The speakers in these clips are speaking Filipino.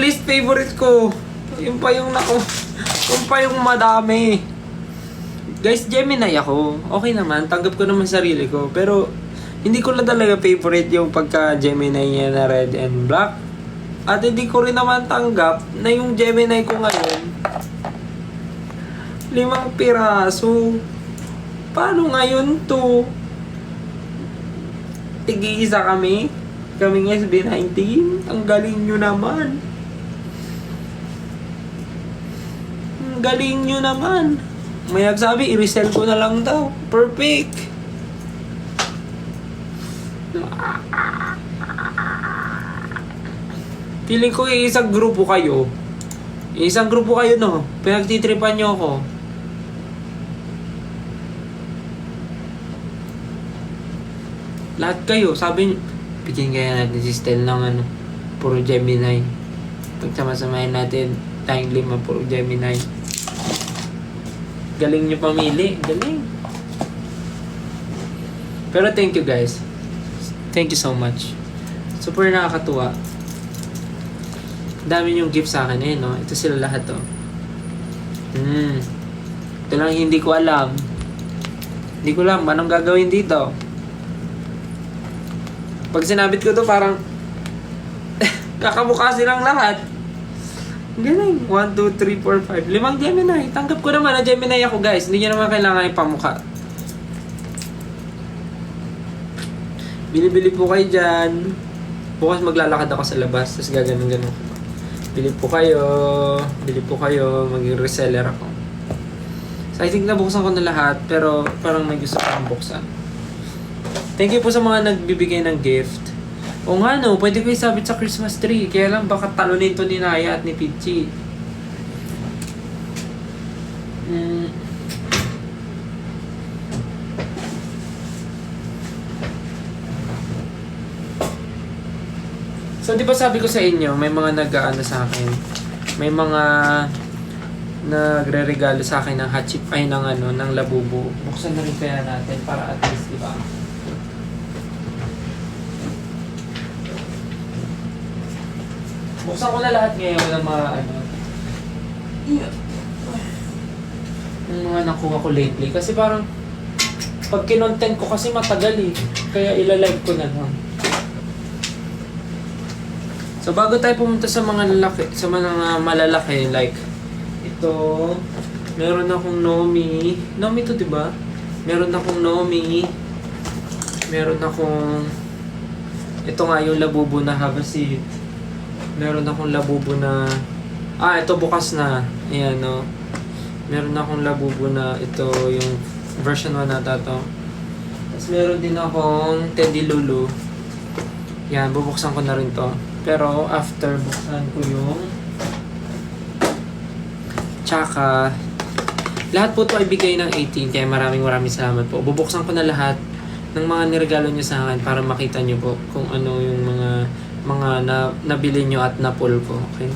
least favorite ko. Yung pa yung yung pa yung madami. Guys, Gemini ako. Okay naman, tanggap ko naman sarili ko. Pero, hindi ko lang talaga favorite yung pagka-Gemini niya na red and black. At hindi ko rin naman tanggap na yung Gemini ko ngayon, 5 piraso. Paano ngayon to? Tig-iisa kami. Kaming SB19. Ang galing nyo naman. Ang galing nyo naman. May nagsabi, i-resell ko na lang daw. Perfect. Feeling ko isang grupo kayo. Isang grupo kayo, no? Pinagtitripan nyo ako. Lahat kayo, sabi nyo, bigyan kaya natin si Stel ng puro Gemini. Pagsama-samahin natin, tayong 5, puro Gemini. Galing nyo pamili. Galing. Pero thank you guys. Thank you so much. Super nakakatuwa. Dami yung gift sa akin no? Ito sila lahat to. Ito lang hindi ko alam. Hindi ko alam anong gagawin dito. Pag sinabit ko to parang kakamukha silang lahat. Galing. 1, 2, 3, 4, 5. 5 Gemini. Tanggap ko naman na Gemini ako guys. Hindi nyo naman kailangan ipamukha. Bili-bili po kayo dyan. Bukas maglalakad ako sa labas. Tapos gaganon-ganon. Bili po kayo. Bili po kayo. Maging reseller ako. So I think nabuksan ko na lahat. Pero parang may gusto akong buksan. Thank you po sa mga nagbibigay ng gift. O nga no, pwede ko isabit sa Christmas tree. Kaya lang baka talunin to ni Naya at ni Pichi. So di ba sabi ko sa inyo, may mga nag-aano sa akin. May mga nagre-regalo sa akin ng hachip ay ng labubo. Buksan na rin kaya natin para at least, di ba? Buksan ko na lahat ngayon ng mga yung mga nakuha ko lately. Kasi parang pag kinontent ko kasi matagal kaya ilalive ko na lang. So bago tayo pumunta sa mga malalaki like ito, meron akong Nomi. Nomi to, 'di ba? Meron akong Nomi. Meron akong ito nga yung labubo na Havasit. Meron akong labubo na ito bukas na. Ayan no. Meron akong labubo na ito yung version 1 nata to. Tapos meron din akong Teddy Lulu. Yan, bubuksan ko na rin to. Pero after buksan ko yung tsaka lahat po ito ay bigay ng 18 kaya maraming salamat po. Bubuksan ko na lahat ng mga niregalo nyo sa akin para makita nyo po kung ano yung mga nabili nyo at na-pull ko. Okay?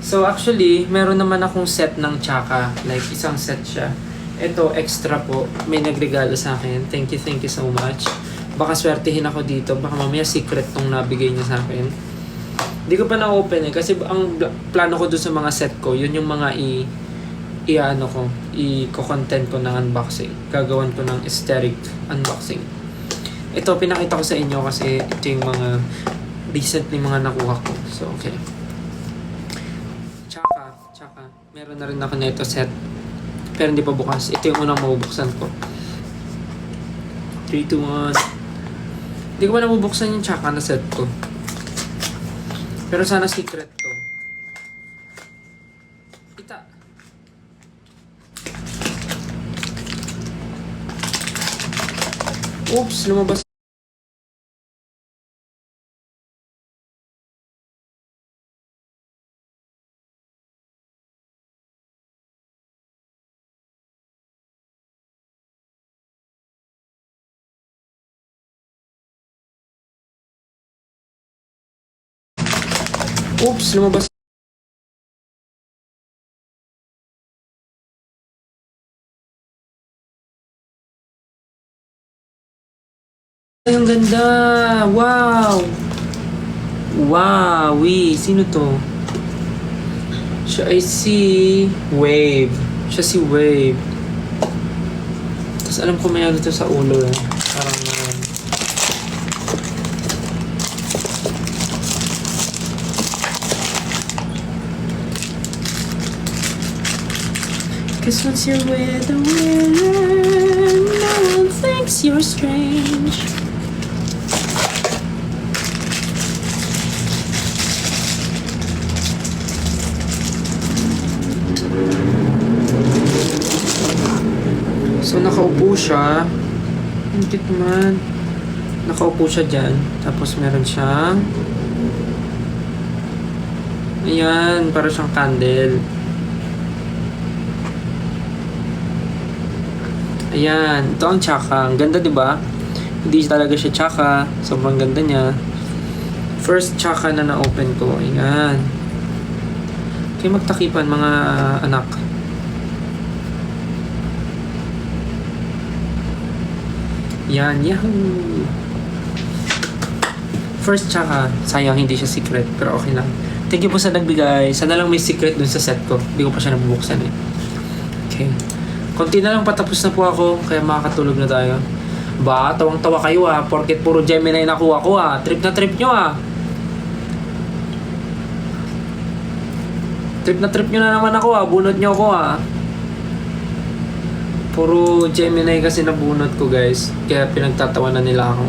So actually, meron naman akong set ng tsaka. Like isang set siya. Ito, extra po. May nagregalo sa akin. Thank you so much. Baka swertihin ako dito. Baka mamaya secret tong nabigay niya sa akin. Hindi ko pa na-open kasi ang plano ko doon sa mga set ko, yun yung mga i-content ko ng unboxing. Gagawan ko ng aesthetic unboxing. Ito, pinakita ko sa inyo kasi ito yung mga recently mga nakuha ko. So, okay. Tsaka. Meron na rin ako na ito set. Pero hindi pa bukas. Ito yung unang mabubuksan ko. 3, 2, 1. Hindi ko pa nabubuksan yung tsaka na set ko. Pero sana secret to. Kita. Oops, lumabas. Oops, lumabas. Ay, ang ganda! Wow! Wow! Sino to? Siya ay si Wave. Siya si Wave. Tapos alam ko may ano to sa ulo eh. Parang cause once you're with a winner, no one thinks you're strange. So nakaupo siya. Ang cute naman. Nakaupo siya dyan. Tapos meron siyang ayan, para siyang candle. Ayan, ito ang tsaka. Ang ganda, diba? Hindi talaga siya tsaka. Sobrang ganda niya. First tsaka na na-open ko. Ayan. Kaya magtakipan mga anak. Yan, yahoo! First tsaka. Sayang, hindi siya secret. Pero okay lang. Thank you po sa nagbigay. Sana lang may secret dun sa set ko. Hindi ko pa siya nabubuksan eh. Okay. Konti na lang patapos na po ako, kaya makakatulog na tayo. Ba, tawang-tawa kayo ah, porket puro Gemini nakuha ko ah. Trip na trip nyo ah. Trip na trip nyo na naman ako ah, bunot nyo ako ah. Puro Gemini kasi nabunot ko guys, kaya pinagtatawanan nila ako.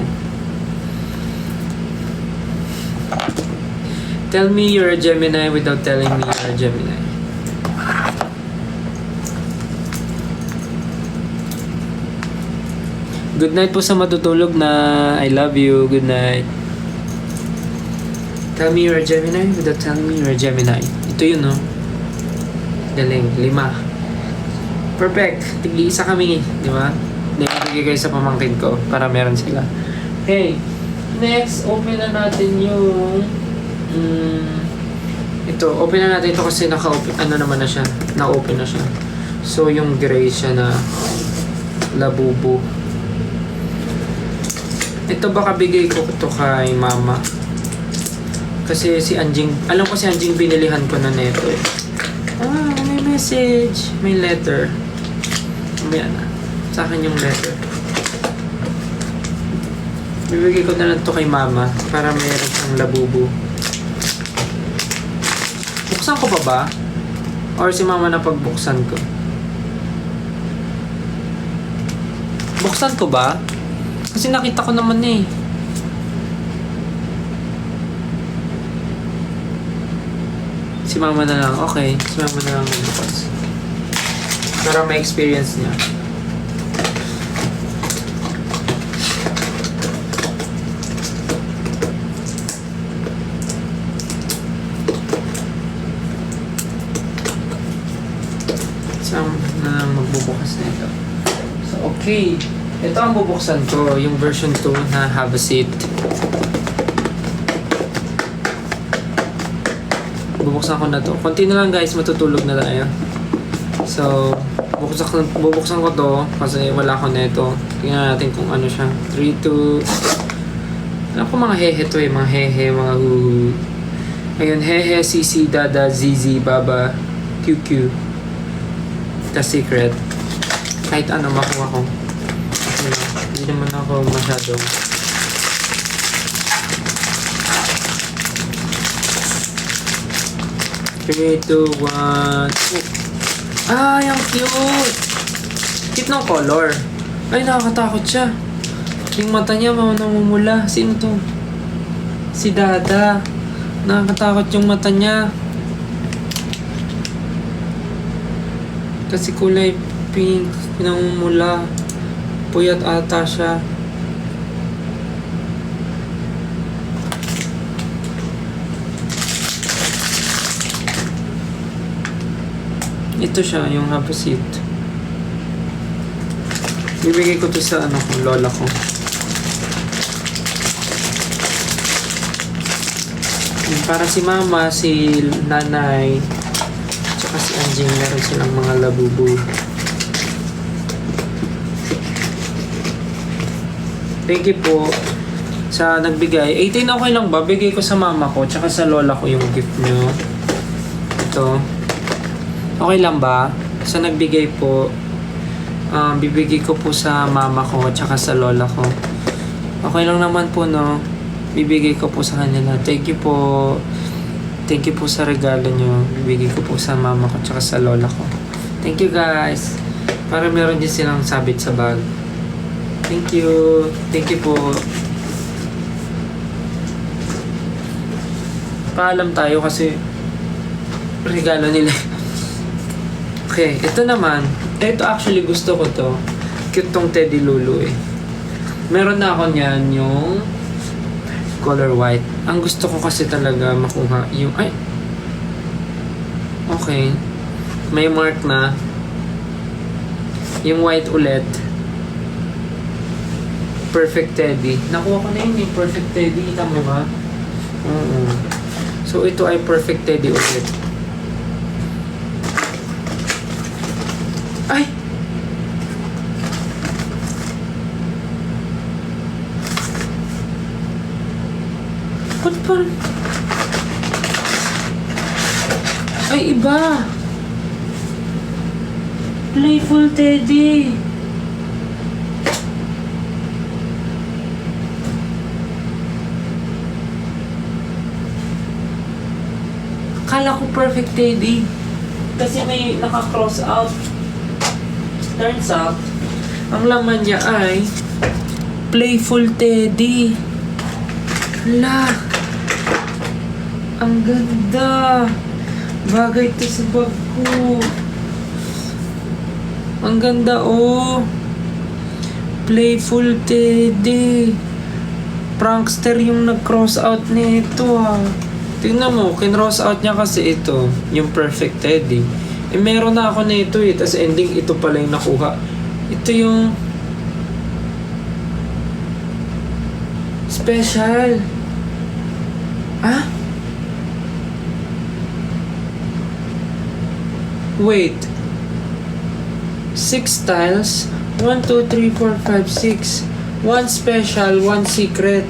Tell me you're a Gemini without telling me you're a Gemini. Good night po sa matutulog na. I love you. Good night. Tell me you're a Gemini without telling me you're a Gemini. Ito yun, no? Galing. 5. Perfect. Tig-isa kami. Di ba? Nagigay kayo sa pamangkin ko para meron sila. Okay. Next, open na natin yung ito. Open na natin ito kasi naka-open. Ano naman na siya? Na-open na siya. So, yung gray siya na labubu. Ito baka bigay ko ito kay mama. Kasi si Anjing, alam ko si Anjing binilihan ko na neto eh. Ah, may message. May letter. May na. Sa akin yung letter. Bibigay ko na lang ito kay mama para mayroon siyang labubu. Buksan ko pa ba? Or si mama na pagbuksan ko? Buksan ko ba? Kasi nakita ko naman eh. Si mama na lang. Okay. Si mama na lang magbukas. Para may experience niya. Si mama na lang magbubukas na ito. So, okay. Ito ang bubuksan ko, yung version 2 na Have a Seat. Bubuksan ko na to. Konti na lang guys, matutulog na tayo. So, bubuksan ko to kasi wala ko neto. Tingnan natin kung ano siya. 3, 2... Alam ko mga hehe to eh, mga hehe, mga huhu. Ayun, hehe, sisi, dada, zizi, baba, QQ. The secret. Kahit ano makuha ko. Hindi naman ako masyadong 3, 2, 1. Ay, ang cute! Cute ng color. Ay, nakakatakot siya. Yung mata niya, namumula. Sino to? Si Dada. Nakakatakot yung mata niya. Kasi kulay pink. Namumula. Puyat ata siya. Ito siya, yung Have a Seat. Bibigay ko to sa lola ko. Para si mama, si nanay, tsaka si Anjing, meron silang mga labubu. Thank you po sa nagbigay. 18 okay lang ba? Bigay ko sa mama ko, tsaka sa lola ko yung gift nyo. Ito. Okay lang ba? Sa nagbigay po, bibigay ko po sa mama ko tsaka sa lola ko. Okay lang naman po, no? Bibigay ko po sa kanila. Thank you po. Thank you po sa regalo nyo. Bibigay ko po sa mama ko tsaka sa lola ko. Thank you, guys. Para meron din silang sabit sa bag. Thank you. Thank you po. Paalam tayo kasi regalo nila. Okay, ito naman. Ito actually gusto ko to. Cute tong Teddy Lulu eh. Meron na ako niyan yung color white. Ang gusto ko kasi talaga makuha yung... Ay! Okay. May mark na. Yung white ulit. Perfect Teddy. Nakuha ko na yun yung Perfect Teddy. Tama ba? Oo. So ito ay Perfect Teddy ulit. Ay! Ba't parang... Ay, iba! Playful Teddy! Akala ko Perfect Teddy. Kasi may naka-cross out. Turns out, ang laman niya ay Playful Teddy. Hala! Ang ganda! Bagay to sa bag ko. Ang ganda, oh! Playful Teddy. Prankster yung nag-cross out nito, ah. Tingnan mo, kin-cross out niya kasi ito, yung Perfect Teddy. Eh, meron na ako nito eh. Tapos ending, ito pala yung nakuha. Ito yung... Special. Ah? Wait. 6 tiles. 1, 2, 3, 4, 5, 6. 1 special, 1 secret.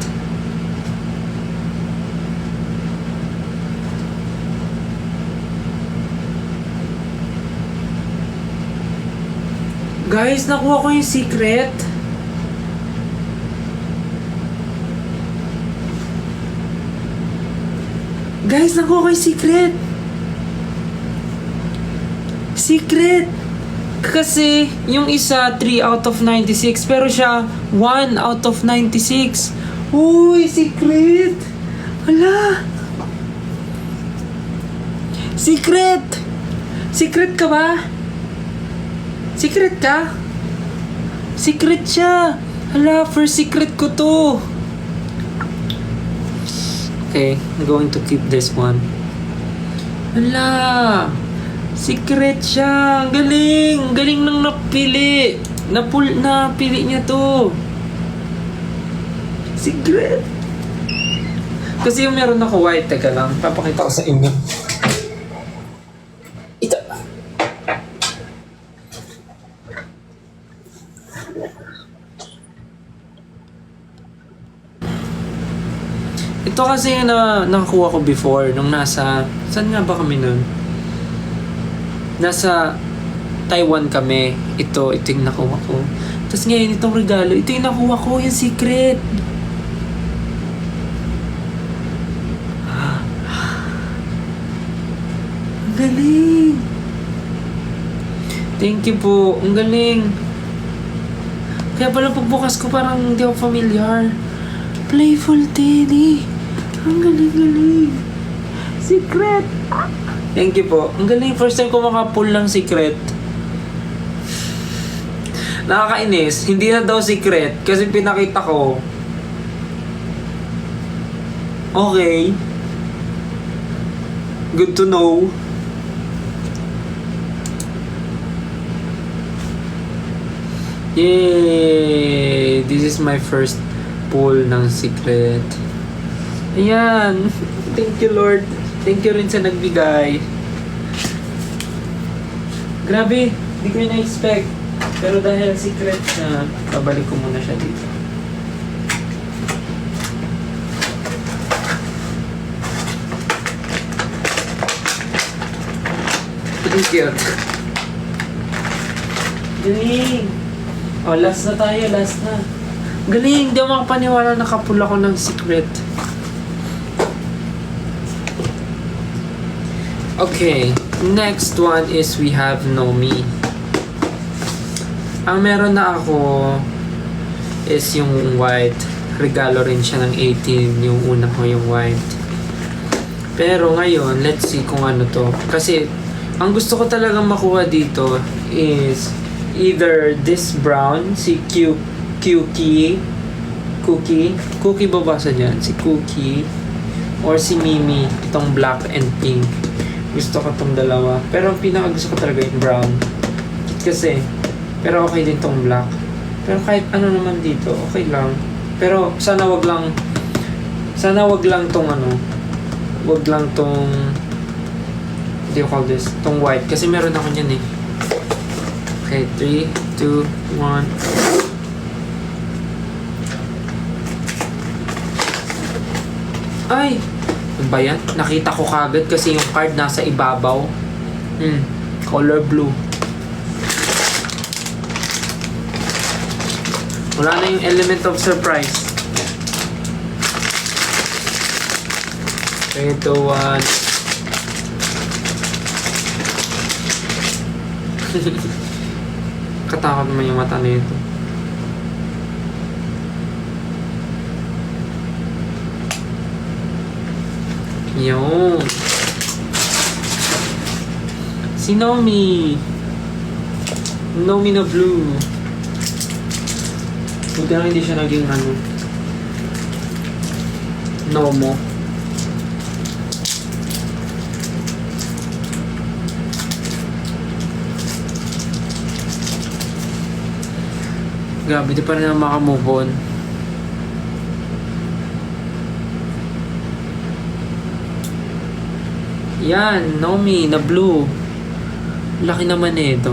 Guys, nakuha ko yung secret. Guys, nakuha ko yung secret. Secret. Kasi, yung isa, 3 out of 96. Pero siya, 1 out of 96. Uy, secret. Hala. Secret. Secret ka ba? Secret ka? Secret siya. Hala, first secret ko to. Okay, I'm going to keep this one. Hala, secret siya. Ang galing. Ang galing nang napili. Napili niya to. Secret. Kasi yung meron ako white. Teka lang, papakita ko sa inyo. Ito. Ito kasi na nakakuha ko before nung nasa... Saan nga ba kami nun? Nasa Taiwan kami. Ito yung nakuha ko. Tapos ngayon, itong regalo, ito yung nakuha ko, yung secret. Ang galing. Thank you po. Ang galing. Kaya pala pagbukas ko parang hindi ako familiar. Playful Teddy. Ang galing-galing. Secret. Thank you po. Ang galing. First time ko makapull ng secret. Nakakainis. Hindi na daw secret. Kasi pinakita ko. Okay. Good to know. Yay! This is my first pull ng secret. Ayan. Thank you, Lord. Thank you rin sa nagbigay. Grabe. Hindi ko yung na-expect. Pero dahil secret na, babalik ko muna siya dito. Ang cute. Galing! Oh, last na tayo, last na. Galing! Di ako makapaniwala nakapula ko ng secret. Okay, next one is we have Nomi. Ang meron na ako is yung white. Regalo rin siya ng 18, yung una ko yung white. Pero ngayon, let's see kung ano to. Kasi, ang gusto ko talagang makuha dito is either this brown, si Cookie. Cookie babasa dyan, si Cookie. Or si Mimi, itong black and pink. Gusto ko tong dalawa. Pero ang pinaka gusto ko talaga yung brown. Kasi, pero okay din tong black. Pero kahit ano naman dito, okay lang. Pero sana wag lang tong ano, wag lang tong, what do you call this? Tong white. Kasi meron ako niyan eh. Okay, 3, 2, 1. Ay! Ano ba yan? Nakita ko kagad kasi yung card nasa ibabaw. Color blue. Wala na yung element of surprise. 3, 2, 1. Katakot naman yung mata na ito. Yun. Si Nomi. Nomi na blue. Buti lang hindi siya naging ano. Nomo. Grabe, di pa rin ako makamove on. Yan, Nomi na blue. Laki naman ito.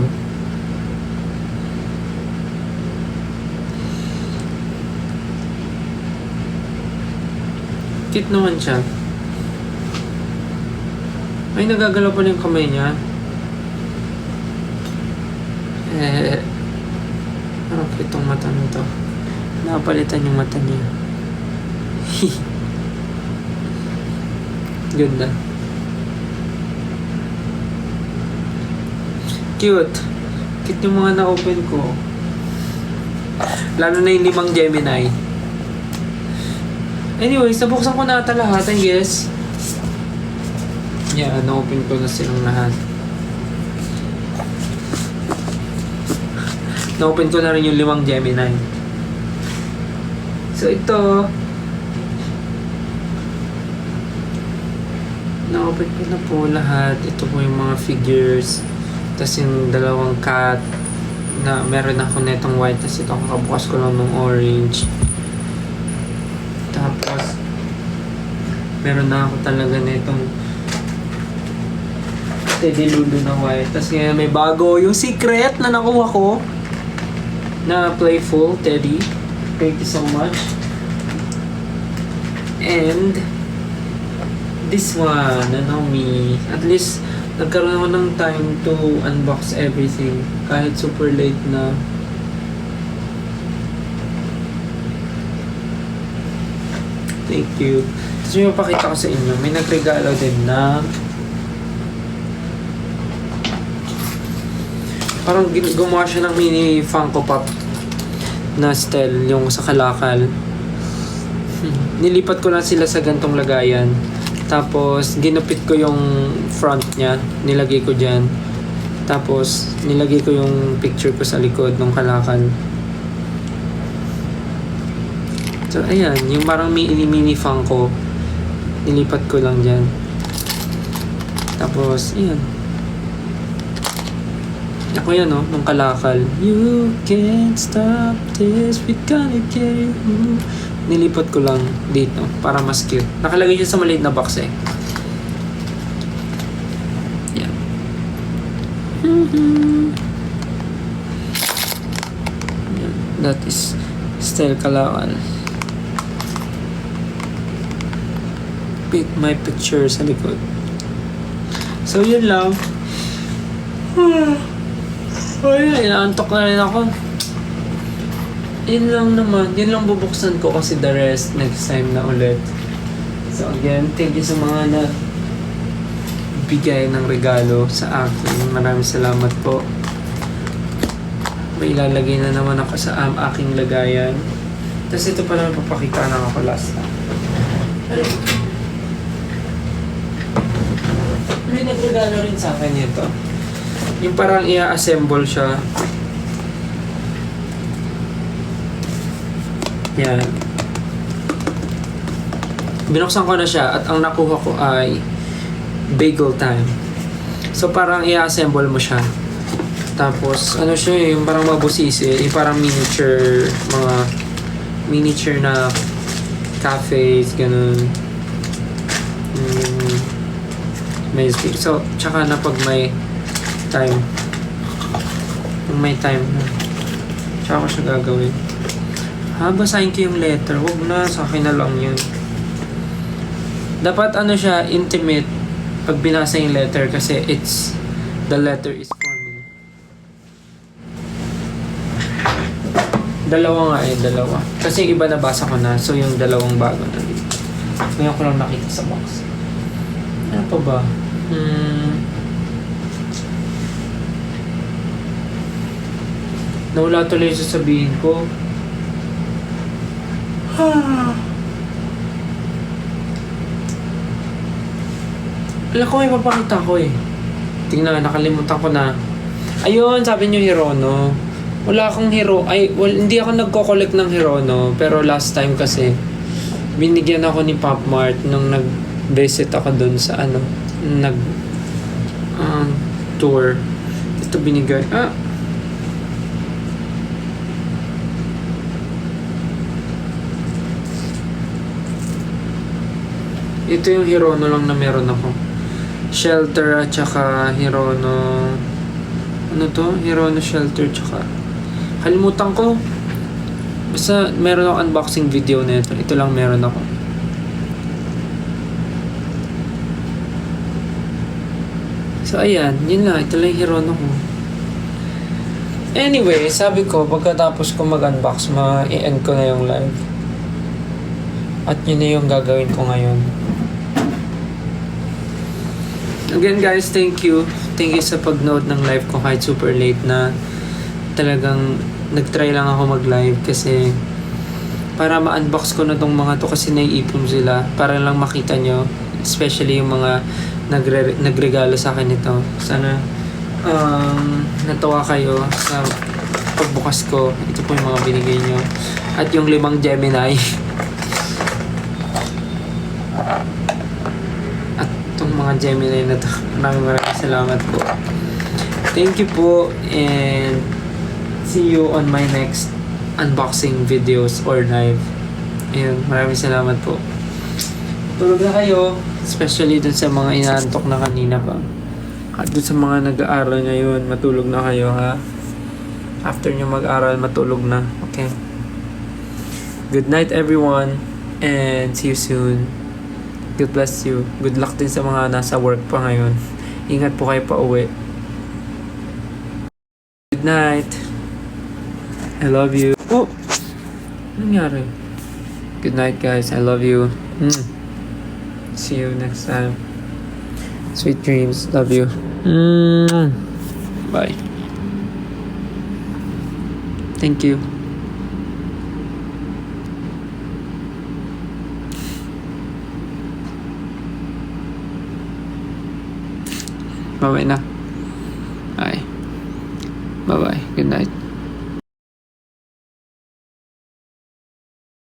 Cute naman siya. Ay, nagagalaw pa yung kamay niya. Parang cute tong mata nito. Napalitan yung mata niya. Ganda. Cute. Cute yung mga na-open ko. Lalo na yung 5 Gemini. Anyways, nabuksan ko na ata lahat, I guess. Yeah, na-open ko na silang lahat. Na-open ko na rin yung 5 Gemini. So, ito. Na-open ko na po lahat. Ito po yung mga figures. Tapos yung 2 cat na meron ako netong white. Tapos ito kakabukas ko lang ng orange. Tapos meron na ako talaga netong Teddy Lulu na white. Tapos ngayon may bago yung secret na nakuha ko na playful Teddy. Thank you so much. And this one, Nomi. At least nagkaroon ako ng time to unbox everything kahit super late na. Thank you. Tapos may mapakita ko sa inyo, may nagregalo din na parang gumawa siya ng mini Funko Pop na style, yung sa kalakal. Nilipat ko lang sila sa gantong lagayan. Tapos, ginupit ko yung front niya. Nilagay ko dyan. Tapos, nilagay ko yung picture ko sa likod ng kalakal. So, ayan. Yung parang mini Funko. Nilipat ko lang dyan. Tapos, ayan. Ako yan, no? Ng kalakal. You can't stop this. We gonna get you. Nilipat ko lang dito para mas cute. Nakalagay siya sa maliit na box eh. Yan. Yan. That is style kalakal. Pick my picture sa likod. So yun lang. Ay, inaantok na rin ako. Yun lang naman. Yun lang bubuksan ko kasi the rest next time na ulit. So again, thank you sa mga na bigay ng regalo sa akin. Maraming salamat po. May ilalagay na naman ako sa aking lagayan. Tapos ito pala papakita na ako last time. May nagregalo rin sa akin ito. Yung parang i-assemble siya. Yan. Binuksan ko na siya at ang nakuha ko ay bagel time. So parang i-assemble mo siya. Tapos ano siya yung parang mabusisi, yung parang miniature, mga miniature na cafes, ganun. May so tsaka na pag may time. Pag may time na. Tsaka ko siya gagawin. Basahin ko yung letter. Huwag na, sa akin na lang yun. Dapat ano siya, intimate pag binasa yung letter kasi the letter is for me. Dalawa nga dalawa. Kasi yung iba nabasa ko na, so yung dalawang bago na dito. Ngayon ko lang nakita sa box. Ano pa ba? Nawala tuloy yung sasabihin ko. Wala ko may papakita ko eh. Tingnan, nakalimutan ko na. Ayun, sabi niyo Hirono. Wala akong hindi ako nagko-collect ng Hirono. Pero last time kasi, binigyan ako ni Pop Mart nung nag-visit ako dun sa tour. Ito binigay. Ito yung Hirono lang na meron ako. Shelter at saka Hirono. Ano to? Hirono shelter tsaka. Kalimutan ko. Basta meron ako unboxing video na ito. Ito lang meron ako. So ayan, yun lang. Ito lang yung Hirono ko. Anyway, sabi ko, pagkatapos ko mag-unbox, ma-i-end ko na yung live. At yun na yung gagawin ko ngayon. Again guys, thank you. Thank you sa pag-note ng live ko kahit super late na. Talagang nag-try lang ako mag-live kasi para ma-unbox ko na tong mga to kasi naiipon sila. Para lang makita nyo. Especially yung mga nagregalo sa akin ito. Sana natawa kayo sa pagbukas ko. Ito po yung mga binigay nyo. At yung 5 Gemini. Mga Gemini na to. Maraming salamat po. Thank you po and see you on my next unboxing videos or live. Ayun, maraming salamat po. Tulog na kayo, especially dun sa mga inaantok na kanina pa. At dun sa mga nag-aaral ngayon, matulog na kayo ha. After nyo mag-aral, matulog na. Okay. Good night everyone and see you soon. God bless you. Good luck din sa mga nasa work pa ngayon. Ingat po kayo pa uwi. Good night. I love you. Oh! Ano nangyari? Good night guys. I love you. See you next time. Sweet dreams. Love you. Bye. Thank you. Bye-bye na. Bye. Bye-bye. Good night.